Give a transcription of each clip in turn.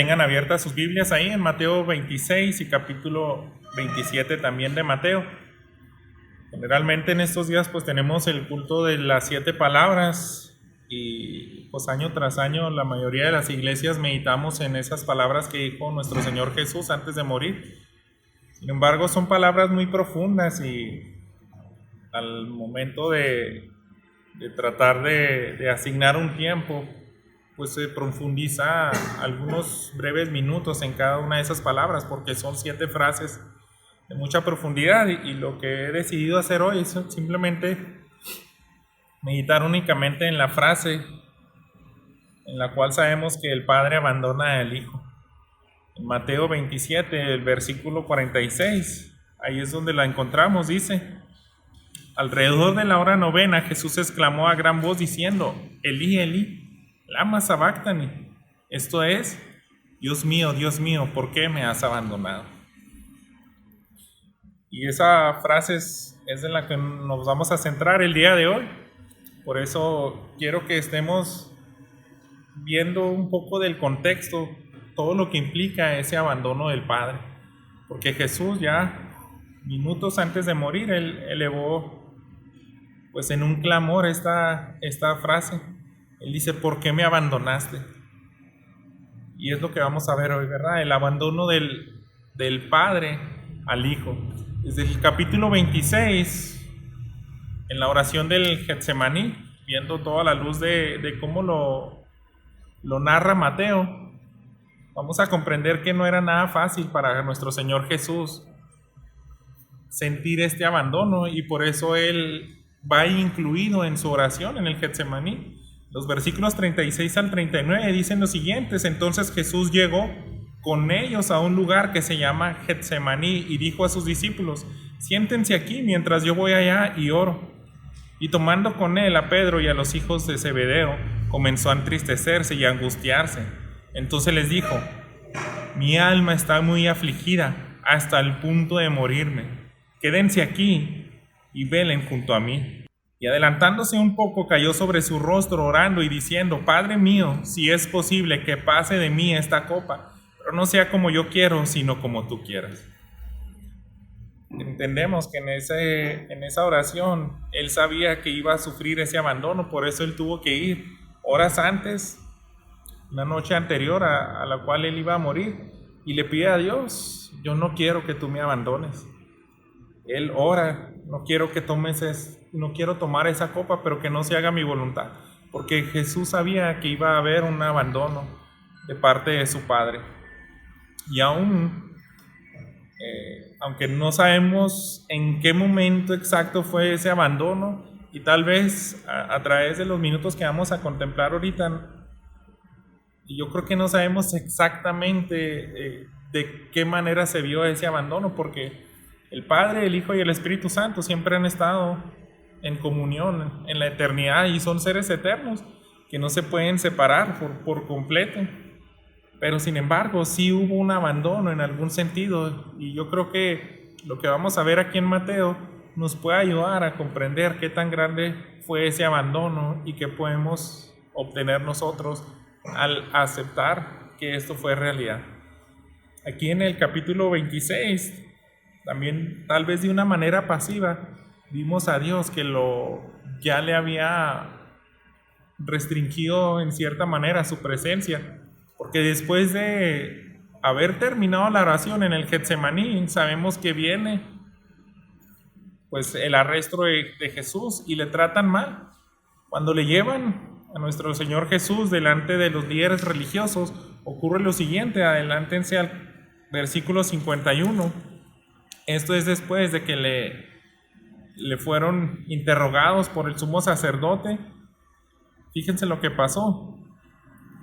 tengan abiertas sus Biblias ahí en Mateo 26 y capítulo 27 también de Mateo. Generalmente en estos días pues tenemos el culto de las 7 palabras y pues año tras año la mayoría de las iglesias meditamos en esas palabras que dijo nuestro Señor Jesús antes de morir. Sin embargo, son palabras muy profundas y al momento de tratar de asignar un tiempo, pues se profundiza algunos breves minutos en cada una de esas palabras, porque son 7 frases de mucha profundidad y lo que he decidido hacer hoy es simplemente meditar únicamente en la frase en la cual sabemos que el Padre abandona al Hijo. En Mateo 27, el versículo 46, ahí es donde la encontramos, dice: alrededor de la hora novena, Jesús exclamó a gran voz diciendo: Elí, Elí, lama sabactani. Esto es: Dios mío, ¿por qué me has abandonado? Y esa frase es en la que nos vamos a centrar el día de hoy. Por eso quiero que estemos viendo un poco del contexto, todo lo que implica ese abandono del Padre. Porque Jesús ya minutos antes de morir, él elevó pues en un clamor esta frase. Él dice: ¿por qué me abandonaste? Y es lo que vamos a ver hoy, ¿verdad? El abandono del Padre al Hijo. Desde el capítulo 26, en la oración del Getsemaní, viendo toda la luz de cómo lo narra Mateo, vamos a comprender que no era nada fácil para nuestro Señor Jesús sentir este abandono, y por eso Él va incluido en su oración en el Getsemaní. Los versículos 36 al 39 dicen los siguientes: entonces Jesús llegó con ellos a un lugar que se llama Getsemaní y dijo a sus discípulos: siéntense aquí mientras yo voy allá y oro. Y tomando con él a Pedro y a los hijos de Zebedeo, comenzó a entristecerse y a angustiarse. Entonces les dijo: mi alma está muy afligida hasta el punto de morirme. Quédense aquí y velen junto a mí. Y adelantándose un poco, cayó sobre su rostro orando y diciendo: Padre mío, si es posible que pase de mí esta copa, pero no sea como yo quiero, sino como tú quieras. Entendemos que en esa oración él sabía que iba a sufrir ese abandono, por eso él tuvo que ir horas antes, una noche anterior a la cual él iba a morir, y le pide a Dios: yo no quiero que tú me abandones. Él ora: no quiero tomar esa copa, pero que no se haga mi voluntad, porque Jesús sabía que iba a haber un abandono de parte de su Padre. Y aunque no sabemos en qué momento exacto fue ese abandono, y tal vez a través de los minutos que vamos a contemplar ahorita, y yo creo que no sabemos exactamente de qué manera se vio ese abandono, porque el Padre, el Hijo y el Espíritu Santo siempre han estado en comunión en la eternidad y son seres eternos que no se pueden separar por completo. Pero sin embargo, sí hubo un abandono en algún sentido, y yo creo que lo que vamos a ver aquí en Mateo nos puede ayudar a comprender qué tan grande fue ese abandono y qué podemos obtener nosotros al aceptar que esto fue realidad. Aquí en el capítulo 26, también tal vez de una manera pasiva, vimos a Dios que ya le había restringido en cierta manera su presencia. Porque después de haber terminado la oración en el Getsemaní, sabemos que viene pues el arresto de Jesús y le tratan mal. Cuando le llevan a nuestro Señor Jesús delante de los líderes religiosos, ocurre lo siguiente. Adelántense al versículo 51. Esto es después de que le fueron interrogados por el sumo sacerdote. Fíjense lo que pasó.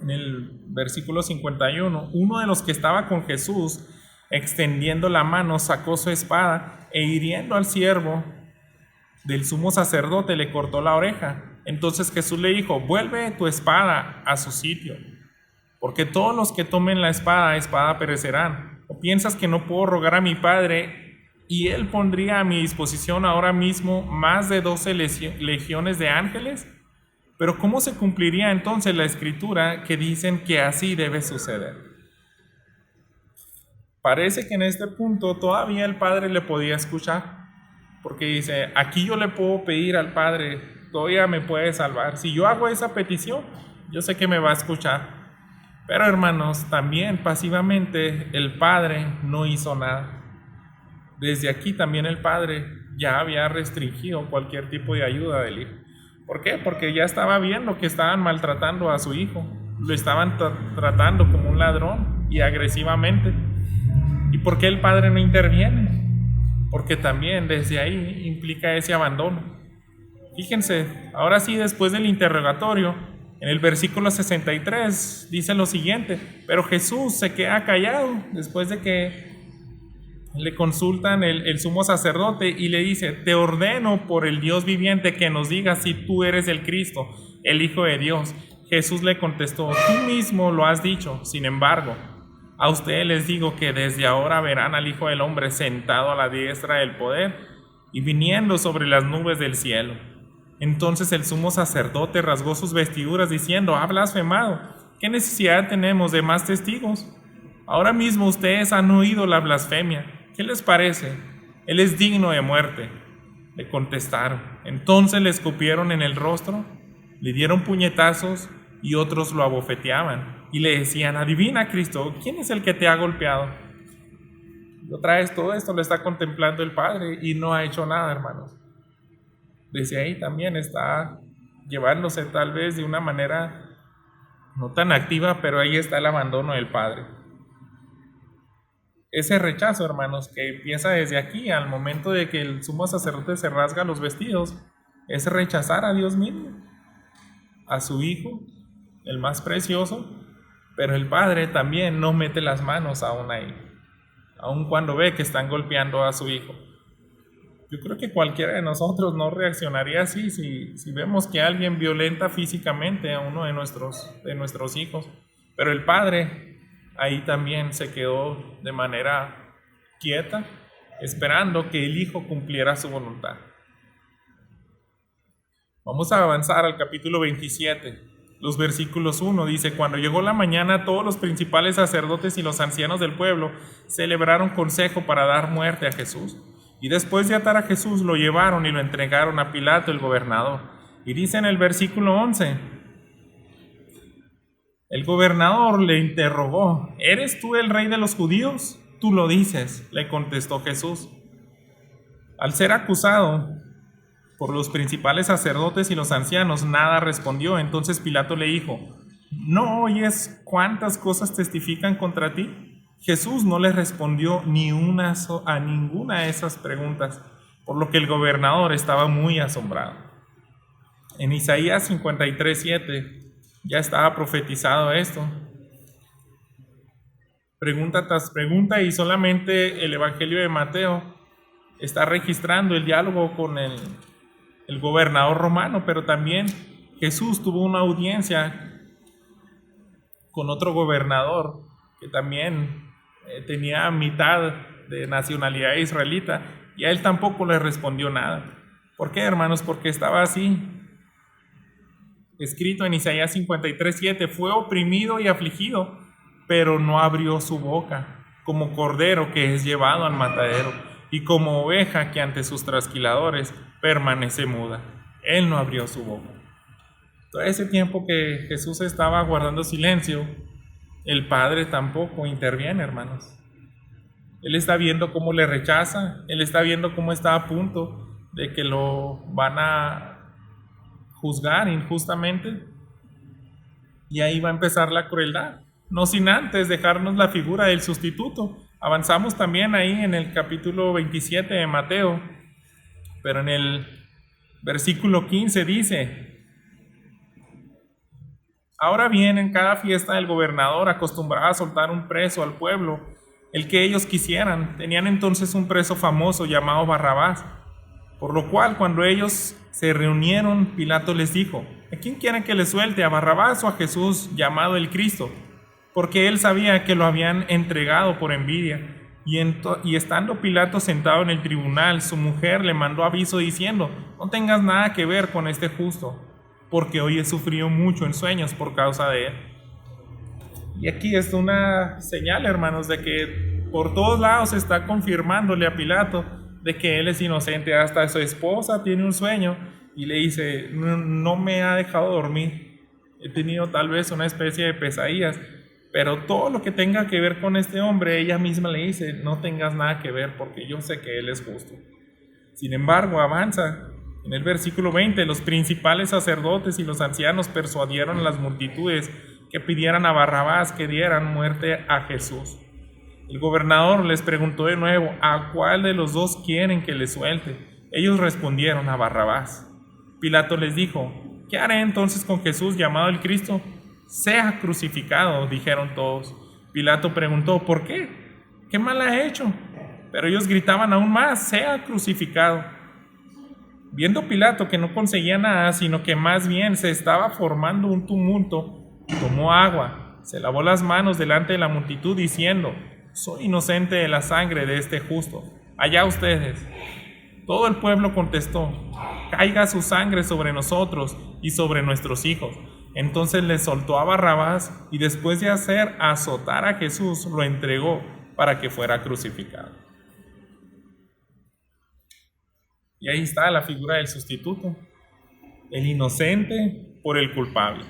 En el versículo 51, uno de los que estaba con Jesús, extendiendo la mano, sacó su espada e hiriendo al siervo del sumo sacerdote le cortó la oreja. Entonces Jesús le dijo: vuelve tu espada a su sitio, porque todos los que tomen la espada perecerán. ¿O piensas que no puedo rogar a mi Padre y Él pondría a mi disposición ahora mismo más de 12 legiones de ángeles? Pero ¿cómo se cumpliría entonces la escritura que dicen que así debe suceder? Parece que en este punto todavía el Padre le podía escuchar, porque dice, aquí yo le puedo pedir al Padre, todavía me puede salvar. Si yo hago esa petición, yo sé que me va a escuchar. Pero hermanos, también pasivamente el Padre no hizo nada. Desde aquí también el Padre ya había restringido cualquier tipo de ayuda del Hijo. ¿Por qué? Porque ya estaba viendo que estaban maltratando a su Hijo. Lo estaban tratando como un ladrón y agresivamente. ¿Y por qué el Padre no interviene? Porque también desde ahí implica ese abandono. Fíjense, ahora sí, después del interrogatorio, en el versículo 63 dice lo siguiente: pero Jesús se queda callado después de que le consultan el sumo sacerdote y le dice, te ordeno por el Dios viviente que nos digas si tú eres el Cristo, el Hijo de Dios. Jesús le contestó, tú mismo lo has dicho. Sin embargo, a ustedes les digo que desde ahora verán al Hijo del Hombre sentado a la diestra del poder y viniendo sobre las nubes del cielo. Entonces el sumo sacerdote rasgó sus vestiduras diciendo, ha blasfemado. ¿Qué necesidad tenemos de más testigos? Ahora mismo ustedes han oído la blasfemia. ¿Qué les parece? Él es digno de muerte. Le contestaron. Entonces le escupieron en el rostro, le dieron puñetazos y otros lo abofeteaban y le decían, adivina, Cristo, ¿quién es el que te ha golpeado? Y otra vez todo esto lo está contemplando el Padre y no ha hecho nada, hermanos. Desde ahí también está llevándose tal vez de una manera no tan activa, pero ahí está el abandono del Padre. Ese rechazo, hermanos, que empieza desde aquí al momento de que el sumo sacerdote se rasga los vestidos, es rechazar a Dios mismo, a su Hijo, el más precioso, pero el Padre también no mete las manos aún ahí, aun cuando ve que están golpeando a su Hijo. Yo creo que cualquiera de nosotros no reaccionaría así si vemos que alguien violenta físicamente a uno de nuestros hijos, pero el Padre ahí también se quedó de manera quieta, esperando que el Hijo cumpliera su voluntad. Vamos a avanzar al capítulo 27, los versículos 1, dice, cuando llegó la mañana, todos los principales sacerdotes y los ancianos del pueblo celebraron consejo para dar muerte a Jesús. Y después de atar a Jesús, lo llevaron y lo entregaron a Pilato, el gobernador. Y dice en el versículo 11, el gobernador le interrogó, ¿eres tú el rey de los judíos? Tú lo dices, le contestó Jesús. Al ser acusado por los principales sacerdotes y los ancianos, nada respondió. Entonces Pilato le dijo, ¿no oyes cuántas cosas testifican contra ti? Jesús no le respondió ni a ninguna de esas preguntas, por lo que el gobernador estaba muy asombrado. En Isaías 53:7 ya estaba profetizado esto. Pregunta tras pregunta, y solamente el Evangelio de Mateo está registrando el diálogo con el gobernador romano, pero también Jesús tuvo una audiencia con otro gobernador que también tenía mitad de nacionalidad israelita, y a él tampoco le respondió nada. ¿Por qué, hermanos? Porque estaba así escrito en Isaías 53:7, fue oprimido y afligido, pero no abrió su boca, como cordero que es llevado al matadero, y como oveja que ante sus trasquiladores permanece muda. Él no abrió su boca. Todo ese tiempo que Jesús estaba guardando silencio, el Padre tampoco interviene, hermanos. Él está viendo cómo le rechaza, él está viendo cómo está a punto de que lo van a juzgar injustamente, y ahí va a empezar la crueldad, no sin antes dejarnos la figura del sustituto. Avanzamos también ahí en el capítulo 27 de Mateo, pero en el versículo 15 dice, ahora bien, en cada fiesta del gobernador acostumbraba a soltar un preso al pueblo, el que ellos quisieran. Tenían entonces un preso famoso llamado Barrabás, por lo cual cuando ellos se reunieron, Pilato les dijo, ¿a quién quieren que le suelte, a Barrabás o a Jesús llamado el Cristo? Porque él sabía que lo habían entregado por envidia. Y estando Pilato sentado en el tribunal, su mujer le mandó aviso diciendo, no tengas nada que ver con este justo, porque hoy he sufrido mucho en sueños por causa de él. Y aquí está una señal, hermanos, de que Por todos lados está confirmándole a Pilato de que él es inocente. Hasta su esposa tiene un sueño y le dice, no me ha dejado dormir. He tenido tal vez una especie de pesadillas, pero todo lo que tenga que ver con este hombre, ella misma le dice, no tengas nada que ver porque yo sé que él es justo. Sin embargo, avanza. En el versículo 20, los principales sacerdotes y los ancianos persuadieron a las multitudes que pidieran a Barrabás que dieran muerte a Jesús. El gobernador les preguntó de nuevo, ¿a cuál de los dos quieren que le suelte? Ellos respondieron, a Barrabás. Pilato les dijo, ¿qué haré entonces con Jesús llamado el Cristo? Sea crucificado, dijeron todos. Pilato preguntó, ¿por qué? ¿Qué mal ha hecho? Pero ellos gritaban aún más, sea crucificado. Viendo Pilato que no conseguía nada, sino que más bien se estaba formando un tumulto, tomó agua, se lavó las manos delante de la multitud diciendo, soy inocente de la sangre de este justo, allá ustedes. Todo el pueblo contestó, caiga su sangre sobre nosotros y sobre nuestros hijos. Entonces le soltó a Barrabás y después de hacer azotar a Jesús, lo entregó para que fuera crucificado. Y ahí está la figura del sustituto, el inocente por el culpable.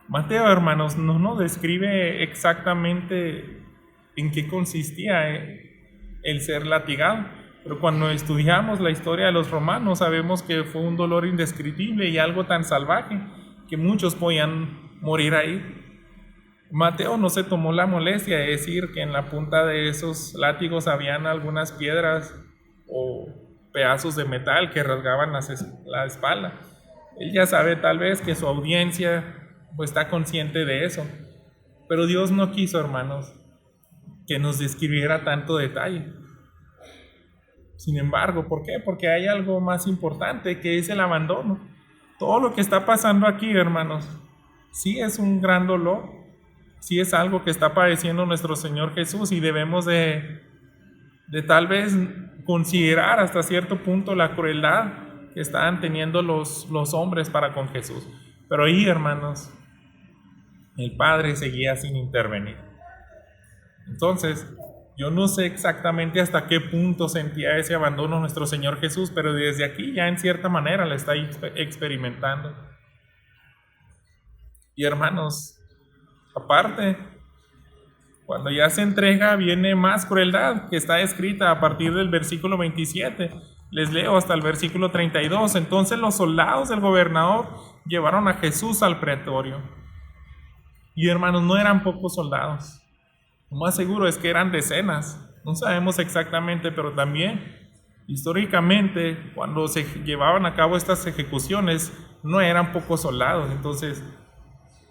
Mateo, hermanos, no nos describe exactamente en qué consistía el ser latigado, pero cuando estudiamos la historia de los romanos sabemos que fue un dolor indescriptible y algo tan salvaje que muchos podían morir ahí. Mateo no se tomó la molestia de decir que en la punta de esos látigos habían algunas piedras o pedazos de metal que rasgaban la espalda. Él ya sabe tal vez que su audiencia pues está consciente de eso, pero Dios no quiso, hermanos, que nos describiera tanto detalle. Sin embargo, ¿por qué? Porque hay algo más importante, que es el abandono. Todo lo que está pasando aquí, hermanos, sí es un gran dolor, sí es algo que está padeciendo nuestro Señor Jesús y debemos de tal vez considerar hasta cierto punto la crueldad que estaban teniendo los hombres para con Jesús. Pero ahí, hermanos, el Padre seguía sin intervenir. Entonces, yo no sé exactamente hasta qué punto sentía ese abandono nuestro Señor Jesús, pero desde aquí ya en cierta manera la está experimentando. Y hermanos, aparte, cuando ya se entrega viene más crueldad que está descrita a partir del versículo 27. Les leo hasta el versículo 32. Entonces los soldados del gobernador llevaron a Jesús al pretorio. Y hermanos, no eran pocos soldados. Lo más seguro es que eran decenas. No sabemos exactamente, pero también históricamente cuando se llevaban a cabo estas ejecuciones no eran pocos soldados. Entonces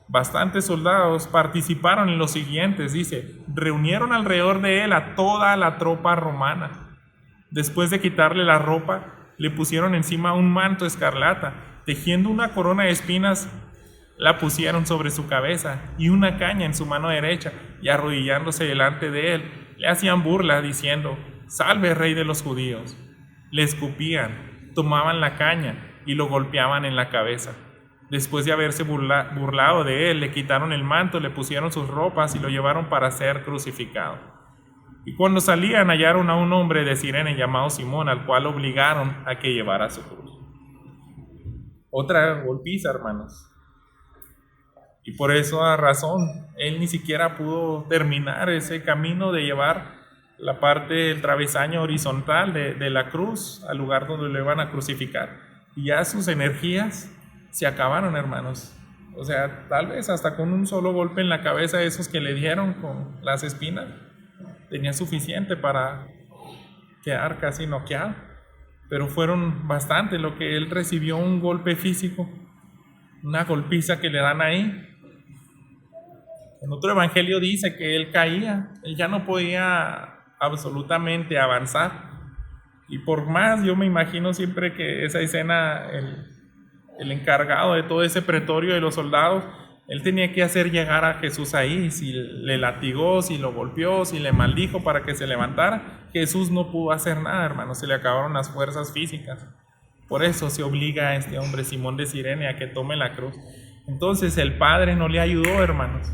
bastantes soldados participaron en los siguientes. Dice, reunieron alrededor de él a toda la tropa romana. Después de quitarle la ropa, le pusieron encima un manto escarlata, tejiendo una corona de espinas, la pusieron sobre su cabeza y una caña en su mano derecha, y arrodillándose delante de él, le hacían burla diciendo, salve rey de los judíos. Le escupían, tomaban la caña y lo golpeaban en la cabeza. Después de haberse burlado de él, le quitaron el manto, le pusieron sus ropas y lo llevaron para ser crucificado. Y cuando salían hallaron a un hombre de Cirene llamado Simón, al cual obligaron a que llevara su cruz. Otra golpiza, hermanos. Y por esa razón, él ni siquiera pudo terminar ese camino de llevar la parte del travesaño horizontal de la cruz al lugar donde lo iban a crucificar. Y ya sus energías se acabaron, hermanos. O sea, tal vez hasta con un solo golpe en la cabeza de esos que le dieron con las espinas, tenía suficiente para quedar casi noqueado. Pero fueron bastante lo que él recibió, un golpe físico, una golpiza que le dan ahí. En otro evangelio dice que él caía, él ya no podía absolutamente avanzar. Y por más, yo me imagino siempre que esa escena, el encargado de todo ese pretorio de los soldados, él tenía que hacer llegar a Jesús ahí. Si le latigó, si lo golpeó, si le maldijo para que se levantara, Jesús no pudo hacer nada, hermano, se le acabaron las fuerzas físicas. Por eso se obliga a este hombre, Simón de Cirene, a que tome la cruz. Entonces el Padre no le ayudó, hermanos,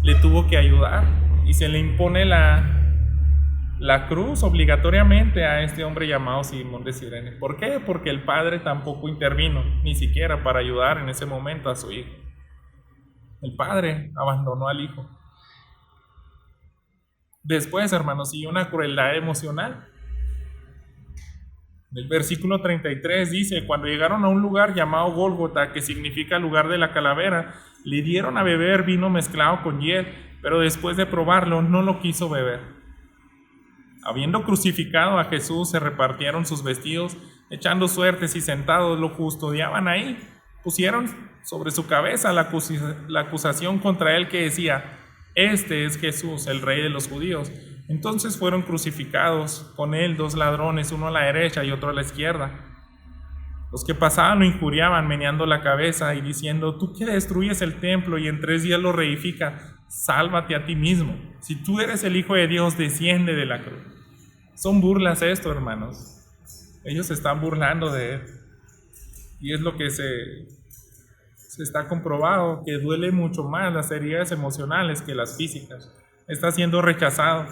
le tuvo que ayudar y se le impone la la cruz obligatoriamente a este hombre llamado Simón de Cirene. ¿Por qué? Porque el padre tampoco intervino, ni siquiera para ayudar en ese momento a su hijo. El padre abandonó al hijo. Después, hermanos, siguió una crueldad emocional. El versículo 33 dice: cuando llegaron a un lugar llamado Gólgota, que significa lugar de la calavera, le dieron a beber vino mezclado con hiel, pero después de probarlo no lo quiso beber. Habiendo crucificado a Jesús, se repartieron sus vestidos, echando suertes, y sentados lo custodiaban ahí. Pusieron sobre su cabeza la acusación contra él, que decía: este es Jesús, el rey de los judíos. Entonces fueron crucificados con él 2 ladrones, uno a la derecha y otro a la izquierda. Los que pasaban lo injuriaban, meneando la cabeza y diciendo: tú que destruyes el templo y en 3 días lo reedificas, sálvate a ti mismo. Si tú eres el Hijo de Dios, desciende de la cruz. Son burlas esto, hermanos. Ellos se están burlando de él. Y es lo que se está comprobado, que duele mucho más las heridas emocionales que las físicas. Está siendo rechazado.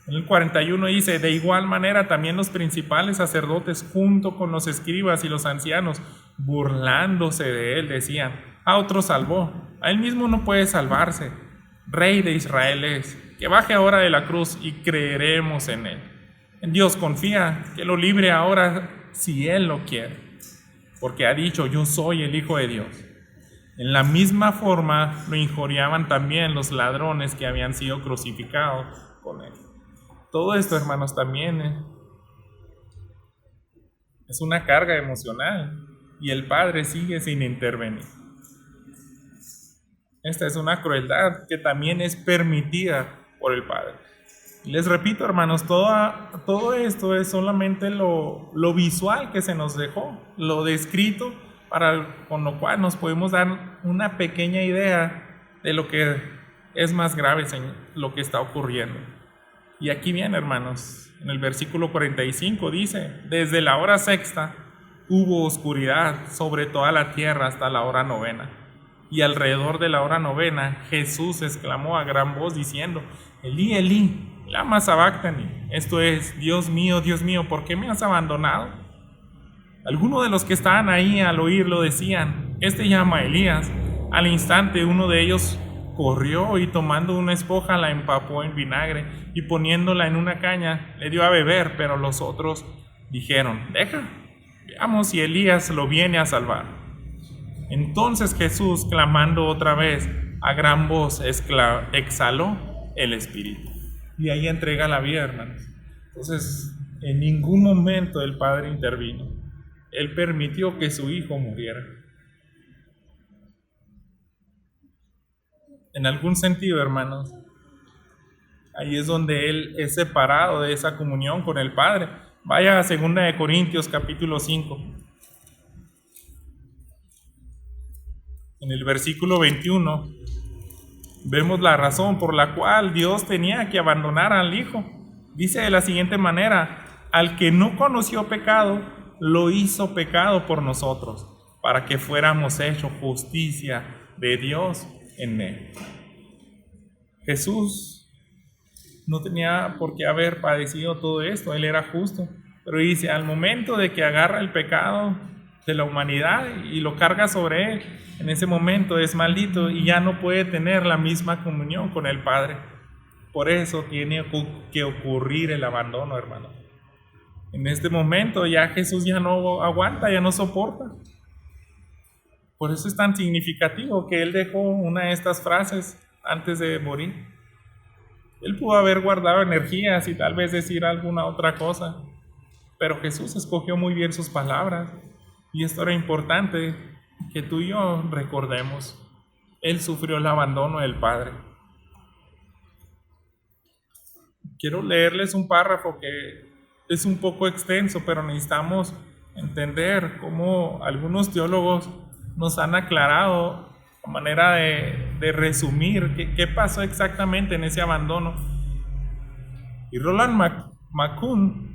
En el 41 dice: de igual manera también los principales sacerdotes, junto con los escribas y los ancianos, burlándose de él, decían: a otro salvó, a él mismo no puede salvarse. Rey de Israel es, que baje ahora de la cruz y creeremos en él. En Dios confía, que lo libre ahora si él lo quiere, porque ha dicho: yo soy el Hijo de Dios. En la misma forma lo injuriaban también los ladrones que habían sido crucificados con él. Todo esto, hermanos, también es una carga emocional, y el Padre sigue sin intervenir. Esta es una crueldad que también es permitida por el Padre. Les repito, hermanos, todo esto es solamente lo visual que se nos dejó, lo descrito, con lo cual nos podemos dar una pequeña idea de lo que es más grave, lo que está ocurriendo. Y aquí viene, hermanos, en el versículo 45 dice: desde la hora sexta hubo oscuridad sobre toda la tierra hasta la hora novena. Y alrededor de la hora novena Jesús exclamó a gran voz diciendo: Elí, Elí, lama sabactani. Esto es: Dios mío, ¿por qué me has abandonado? Algunos de los que estaban ahí al oírlo decían: este llama a Elías. Al instante uno de ellos corrió y tomando una esponja la empapó en vinagre y poniéndola en una caña le dio a beber. Pero los otros dijeron: deja, veamos si Elías lo viene a salvar. Entonces Jesús, clamando otra vez a gran voz, exhaló el espíritu. Y ahí entrega la vida, hermanos. Entonces, en ningún momento el Padre intervino. Él permitió que su hijo muriera. En algún sentido, hermanos, ahí es donde Él es separado de esa comunión con el Padre. Vaya a 2 Corintios capítulo 5. En el versículo 21 vemos la razón por la cual Dios tenía que abandonar al Hijo. Dice de la siguiente manera: al que no conoció pecado, lo hizo pecado por nosotros, para que fuéramos hechos justicia de Dios en él. Jesús no tenía por qué haber padecido todo esto, Él era justo, pero dice: al momento de que agarra el pecado de la humanidad y lo carga sobre Él, en ese momento es maldito y ya no puede tener la misma comunión con el Padre. Por eso tiene que ocurrir el abandono, hermano. En este momento ya Jesús ya no aguanta, ya no soporta. Por eso es tan significativo que Él dejó una de estas frases antes de morir. Él pudo haber guardado energías y tal vez decir alguna otra cosa, pero Jesús escogió muy bien sus palabras, y esto era importante que tú y yo recordemos. Él sufrió el abandono del Padre. Quiero leerles un párrafo que es un poco extenso, pero necesitamos entender cómo algunos teólogos nos han aclarado a manera de resumir qué pasó exactamente en ese abandono. Y Roland McCune,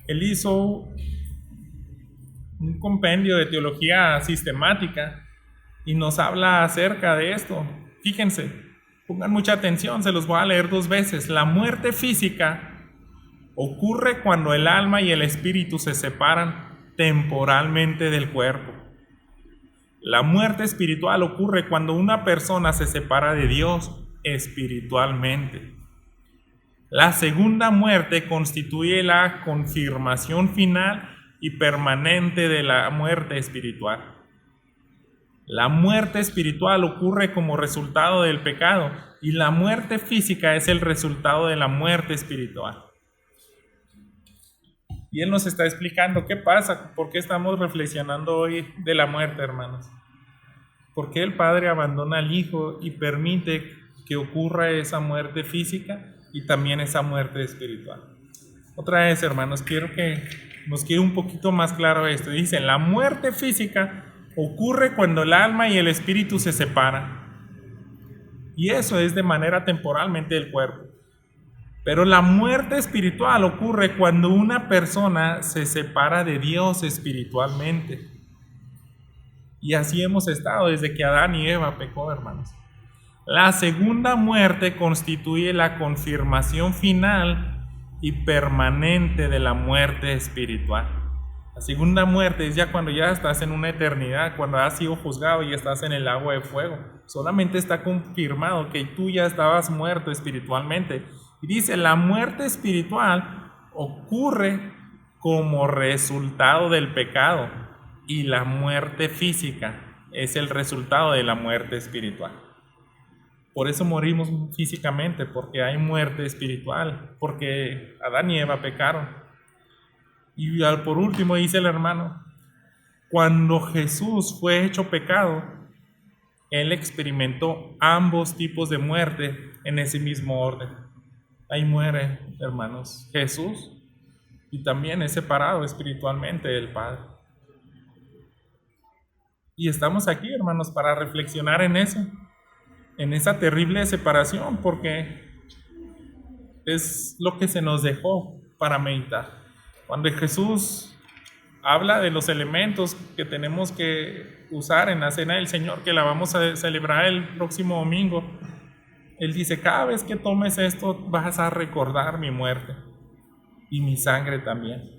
él hizo un compendio de teología sistemática y nos habla acerca de esto. Fíjense, pongan mucha atención, se los voy a leer 2 veces. La muerte física ocurre cuando el alma y el espíritu se separan temporalmente del cuerpo. La muerte espiritual ocurre cuando una persona se separa de Dios espiritualmente. La segunda muerte constituye la confirmación final y permanente de la muerte espiritual. La muerte espiritual ocurre como resultado del pecado y la muerte física es el resultado de la muerte espiritual. Y Él nos está explicando qué pasa, por qué estamos reflexionando hoy de la muerte, hermanos. ¿Por qué el Padre abandona al Hijo y permite que ocurra esa muerte física y también esa muerte espiritual? Otra vez, hermanos, quiero que nos quede un poquito más claro esto. Dice, la muerte física ocurre cuando el alma y el espíritu se separan. Y eso es de manera temporalmente del cuerpo. Pero la muerte espiritual ocurre cuando una persona se separa de Dios espiritualmente. Y así hemos estado desde que Adán y Eva pecó, hermanos. La segunda muerte constituye la confirmación final y permanente de la muerte espiritual. La segunda muerte es ya cuando ya estás en una eternidad, cuando has sido juzgado y estás en el agua de fuego. Solamente está confirmado que tú ya estabas muerto espiritualmente. Y dice, la muerte espiritual ocurre como resultado del pecado y la muerte física es el resultado de la muerte espiritual. Por eso morimos físicamente, porque hay muerte espiritual, porque Adán y Eva pecaron. Y por último dice el hermano, cuando Jesús fue hecho pecado, Él experimentó ambos tipos de muerte en ese mismo orden. Ahí muere, hermanos, Jesús y también es separado espiritualmente del Padre. Y estamos aquí, hermanos, para reflexionar en eso, en esa terrible separación, porque es lo que se nos dejó para meditar. Cuando Jesús habla de los elementos que tenemos que usar en la cena del Señor, que la vamos a celebrar el próximo domingo, Él dice, cada vez que tomes esto vas a recordar mi muerte y mi sangre también.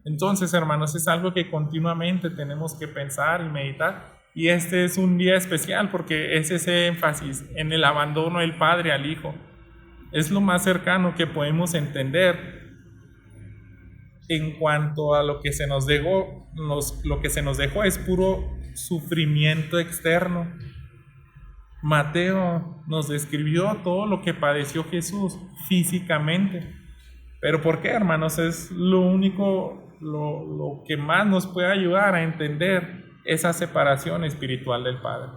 Entonces, hermanos, es algo que continuamente tenemos que pensar y meditar. Y este es un día especial porque es ese énfasis en el abandono del Padre al Hijo. Es lo más cercano que podemos entender en cuanto a lo que se nos dejó. Lo que se nos dejó es puro sufrimiento externo. Mateo nos describió todo lo que padeció Jesús físicamente. Pero ¿por qué, hermanos? Es lo único, lo que más nos puede ayudar a entender esa separación espiritual del Padre.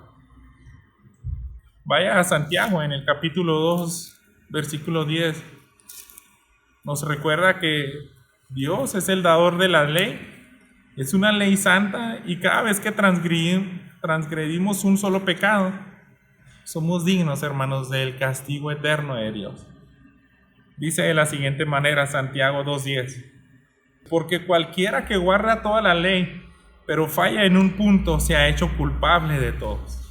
Vaya a Santiago en el capítulo 2, versículo 10. Nos recuerda que Dios es el dador de la ley. Es una ley santa y cada vez que transgredimos un solo pecado, somos dignos, hermanos, del castigo eterno de Dios. Dice de la siguiente manera Santiago 2:10, porque cualquiera que guarda toda la ley, pero falla en un punto, se ha hecho culpable de todos.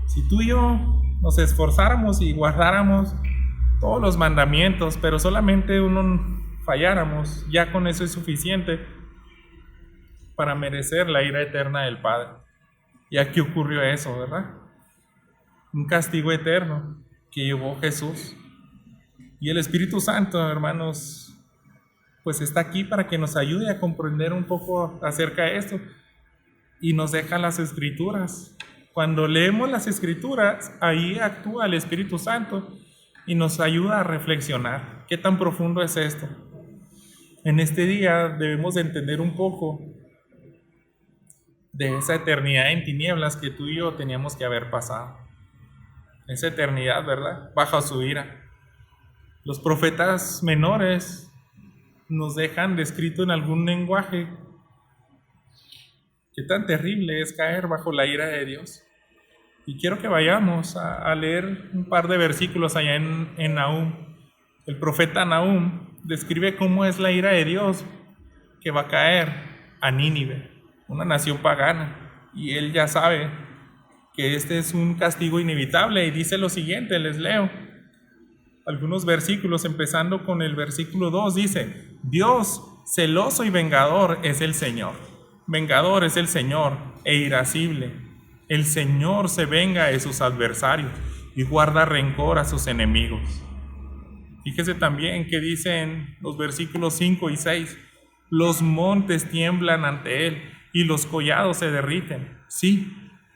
Si tú y yo nos esforzáramos y guardáramos todos los mandamientos, pero solamente uno falláramos, ya con eso es suficiente para merecer la ira eterna del Padre. Y aquí ocurrió eso, ¿verdad? Un castigo eterno que llevó Jesús. Y el Espíritu Santo, hermanos, pues está aquí para que nos ayude a comprender un poco acerca de esto. Y nos deja las Escrituras. Cuando leemos las Escrituras, ahí actúa el Espíritu Santo y nos ayuda a reflexionar. ¿Qué tan profundo es esto? En este día debemos de entender un poco de esa eternidad en tinieblas que tú y yo teníamos que haber pasado. Esa eternidad, ¿verdad? Bajo su ira. Los profetas menores nos dejan descrito en algún lenguaje qué tan terrible es caer bajo la ira de Dios. Y quiero que vayamos a leer un par de versículos allá en Nahum. El profeta Nahum describe cómo es la ira de Dios que va a caer a Nínive, una nación pagana. Y él ya sabe que este es un castigo inevitable y dice lo siguiente, les leo. algunos versículos, empezando con el versículo 2, dice: Dios, celoso y vengador, es el Señor. Vengador es el Señor e irascible. El Señor se venga de sus adversarios y guarda rencor a sus enemigos. Fíjese también que dicen los versículos 5 y 6: los montes tiemblan ante él y los collados se derriten. Sí,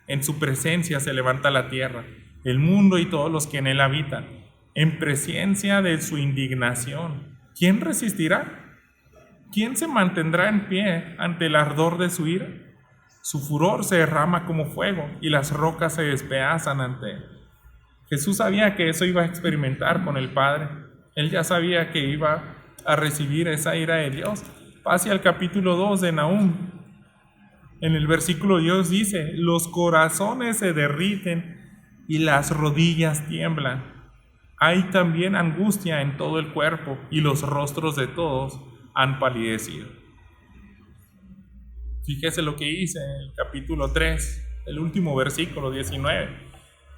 en su presencia se levanta la tierra, el mundo y todos los que en él habitan. En presencia de su indignación, ¿quién resistirá? ¿Quién se mantendrá en pie ante el ardor de su ira? Su furor se derrama como fuego y las rocas se despedazan ante él. Jesús sabía que eso iba a experimentar con el Padre. Él ya sabía que iba a recibir esa ira de Dios. Pase al capítulo 2 de Nahum. En el versículo 10 dice: los corazones se derriten y las rodillas tiemblan. Hay también angustia en todo el cuerpo y los rostros de todos han palidecido. Fíjese lo que dice en el capítulo 3, el último versículo 19.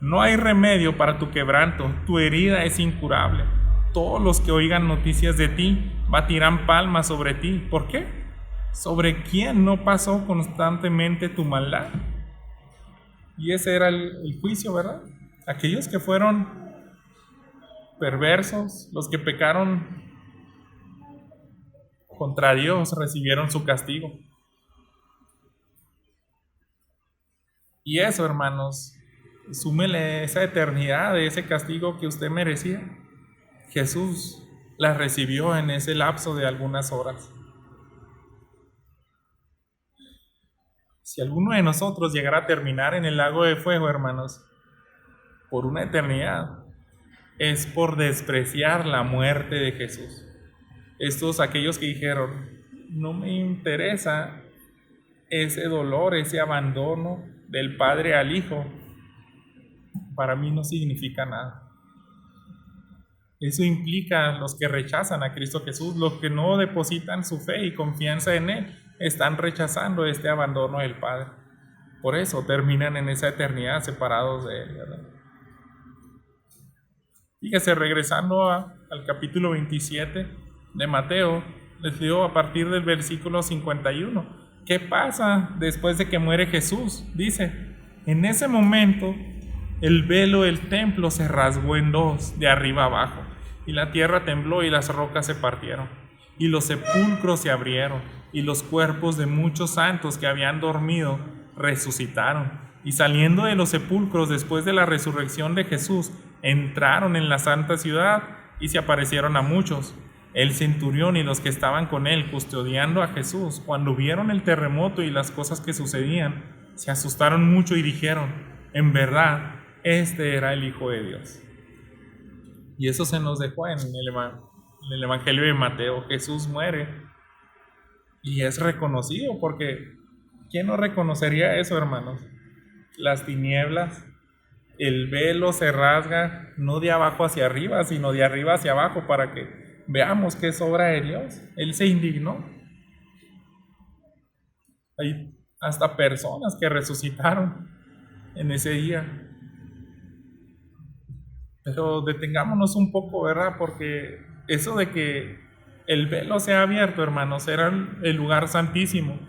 No hay remedio para tu quebranto, tu herida es incurable. Todos los que oigan noticias de ti batirán palmas sobre ti. ¿Por qué? ¿Sobre quién no pasó constantemente tu maldad? Y ese era el juicio, ¿verdad? Aquellos que fueron perversos, los que pecaron contra Dios, recibieron su castigo. Y eso, hermanos, súmele esa eternidad de ese castigo que usted merecía. Jesús la recibió en ese lapso de algunas horas. Si alguno de nosotros llegara a terminar en el lago de fuego, hermanos, por una eternidad, es por despreciar la muerte de Jesús. Aquellos que dijeron: no me interesa ese dolor, ese abandono del Padre al Hijo, para mí no significa nada. Eso implica los que rechazan a Cristo Jesús, los que no depositan su fe y confianza en Él, están rechazando este abandono del Padre. Por eso terminan en esa eternidad separados de Él, ¿verdad? Fíjese, regresando al capítulo 27 de Mateo, les digo a partir del versículo 51. ¿Qué pasa después de que muere Jesús? Dice: en ese momento el velo del templo se rasgó en dos, de arriba abajo, y la tierra tembló y las rocas se partieron, y los sepulcros se abrieron, y los cuerpos de muchos santos que habían dormido resucitaron. Y saliendo de los sepulcros después de la resurrección de Jesús, entraron en la santa ciudad y se aparecieron a muchos. El centurión y los que estaban con él custodiando a Jesús, cuando vieron el terremoto y las cosas que sucedían, se asustaron mucho y dijeron: en verdad, este era el Hijo de Dios. Y eso se nos dejó en el Evangelio de Mateo. Jesús muere y es reconocido, porque ¿quién no reconocería eso, hermanos? Las tinieblas, el velo se rasga, no de abajo hacia arriba, sino de arriba hacia abajo, para que veamos que es obra de Dios. Él se indignó. Hay hasta personas que resucitaron en ese día. Pero detengámonos un poco, ¿verdad? Porque eso de que el velo sea abierto, hermanos, era el lugar santísimo.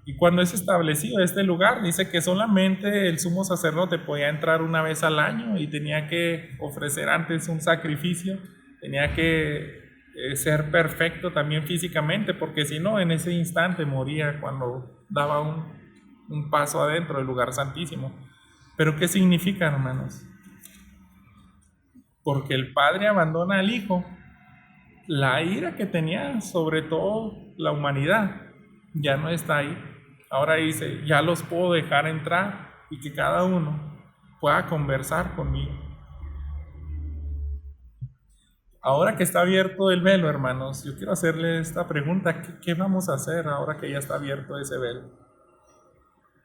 Y cuando es establecido este lugar, dice que solamente el sumo sacerdote podía entrar una vez al año y tenía que ofrecer antes un sacrificio, tenía que ser perfecto también físicamente, porque si no, en ese instante moría cuando daba un paso adentro del lugar santísimo. ¿Pero qué significa, hermanos? Porque el Padre abandona al Hijo, la ira que tenía sobre todo la humanidad ya no está ahí. Ahora dice: ya los puedo dejar entrar y que cada uno pueda conversar conmigo. Ahora que está abierto el velo, hermanos, yo quiero hacerle esta pregunta: ¿qué vamos a hacer ahora que ya está abierto ese velo?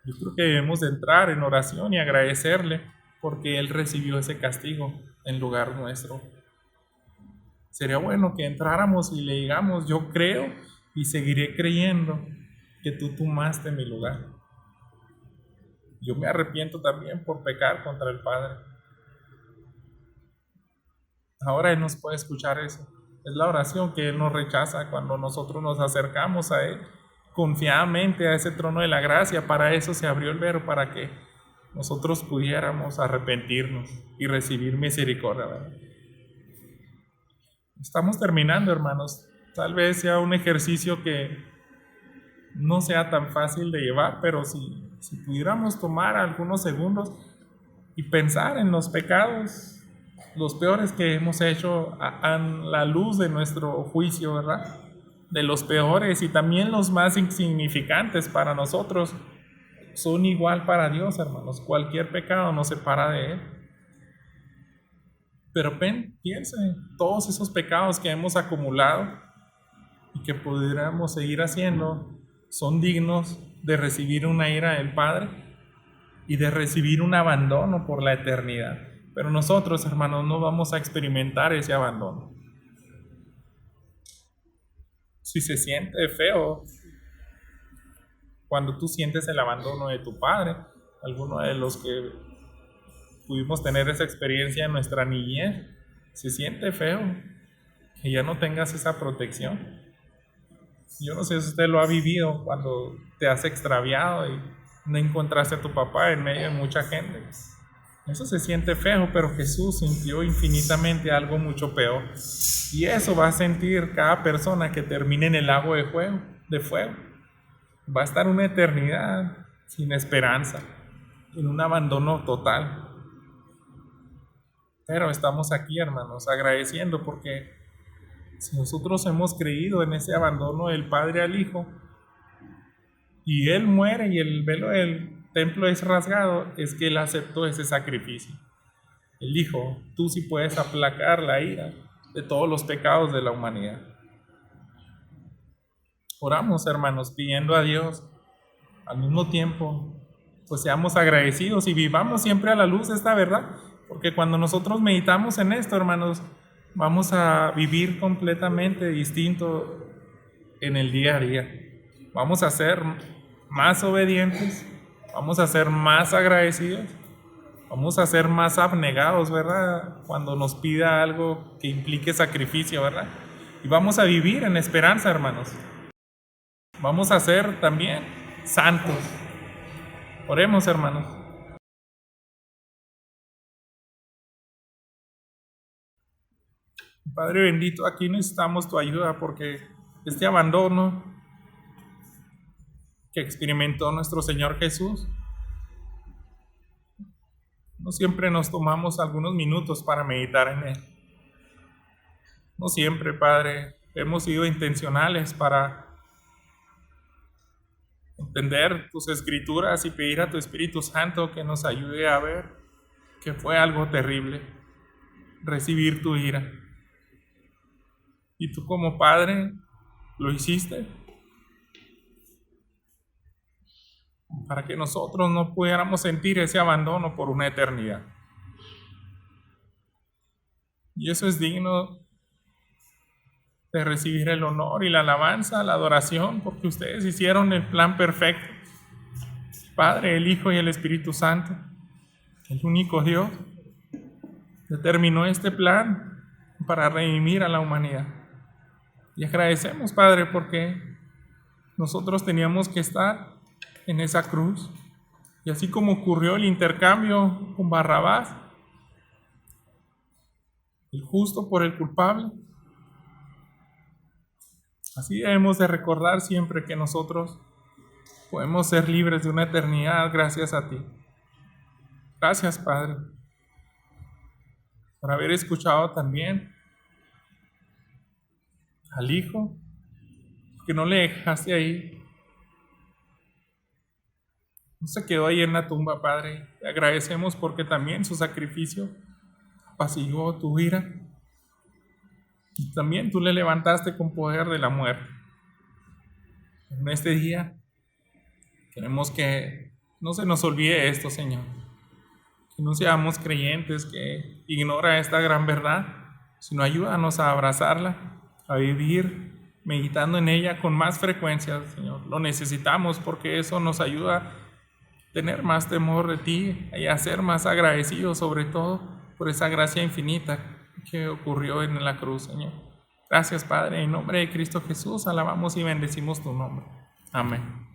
Yo creo que debemos de entrar en oración y agradecerle porque Él recibió ese castigo en lugar nuestro. Sería bueno que entráramos y le digamos: yo creo y seguiré creyendo que tú tomaste mi lugar. Yo me arrepiento también por pecar contra el Padre. Ahora Él nos puede escuchar eso. Es la oración que Él nos rechaza cuando nosotros nos acercamos a Él confiadamente a ese trono de la gracia. Para eso se abrió el velo, para que nosotros pudiéramos arrepentirnos y recibir misericordia, ¿verdad? Estamos terminando, hermanos. Tal vez sea un ejercicio que no sea tan fácil de llevar, pero si pudiéramos tomar algunos segundos y pensar en los pecados, los peores que hemos hecho a la luz de nuestro juicio, ¿verdad? De los peores y también los más insignificantes para nosotros, son igual para Dios, hermanos. Cualquier pecado nos separa de Él. Pero piensa en todos esos pecados que hemos acumulado y que pudiéramos seguir haciendo, son dignos de recibir una ira del Padre y de recibir un abandono por la eternidad. Pero nosotros, hermanos, no vamos a experimentar ese abandono. Si se siente feo cuando tú sientes el abandono de tu padre, alguno de los que pudimos tener esa experiencia en nuestra niñez, se siente feo que ya no tengas esa protección. Yo no sé si usted lo ha vivido cuando te has extraviado y no encontraste a tu papá en medio de mucha gente. Eso se siente feo, pero Jesús sintió infinitamente algo mucho peor. Y eso va a sentir cada persona que termine en el lago de fuego. Va a estar una eternidad sin esperanza, en un abandono total. Pero estamos aquí, hermanos, agradeciendo porque si nosotros hemos creído en ese abandono del Padre al Hijo y Él muere y el velo del templo es rasgado, es que Él aceptó ese sacrificio. Él dijo, tú sí puedes aplacar la ira de todos los pecados de la humanidad. Oramos, hermanos, pidiendo a Dios al mismo tiempo, pues seamos agradecidos y vivamos siempre a la luz de esta verdad, porque cuando nosotros meditamos en esto, hermanos, vamos a vivir completamente distinto en el día a día. Vamos a ser más obedientes, vamos a ser más agradecidos, vamos a ser más abnegados, ¿verdad? Cuando nos pida algo que implique sacrificio, ¿verdad? Y vamos a vivir en esperanza, hermanos. Vamos a ser también santos. Oremos, hermanos. Padre bendito, aquí necesitamos tu ayuda porque este abandono que experimentó nuestro Señor Jesús, no siempre nos tomamos algunos minutos para meditar en Él. No siempre, Padre, hemos sido intencionales para entender tus escrituras y pedir a tu Espíritu Santo que nos ayude a ver que fue algo terrible recibir tu ira. Y tú como Padre lo hiciste para que nosotros no pudiéramos sentir ese abandono por una eternidad. Y eso es digno de recibir el honor y la alabanza, la adoración, porque ustedes hicieron el plan perfecto. Padre, el Hijo y el Espíritu Santo, el único Dios, determinó este plan para redimir a la humanidad. Y agradecemos, Padre, porque nosotros teníamos que estar en esa cruz. Y así como ocurrió el intercambio con Barrabás, el justo por el culpable, así debemos de recordar siempre que nosotros podemos ser libres de una eternidad gracias a ti. Gracias, Padre, por haber escuchado también al Hijo, que no le dejaste ahí. No se quedó ahí en la tumba, Padre. Te agradecemos porque también su sacrificio apaciguó tu ira. Y también tú le levantaste con poder de la muerte. En este día queremos que no se nos olvide esto, Señor. Que no seamos creyentes que ignora esta gran verdad, sino ayúdanos a abrazarla, a vivir meditando en ella con más frecuencia, Señor. Lo necesitamos porque eso nos ayuda a tener más temor de ti y a ser más agradecidos, sobre todo por esa gracia infinita que ocurrió en la cruz, Señor. Gracias, Padre. En nombre de Cristo Jesús, alabamos y bendecimos tu nombre. Amén.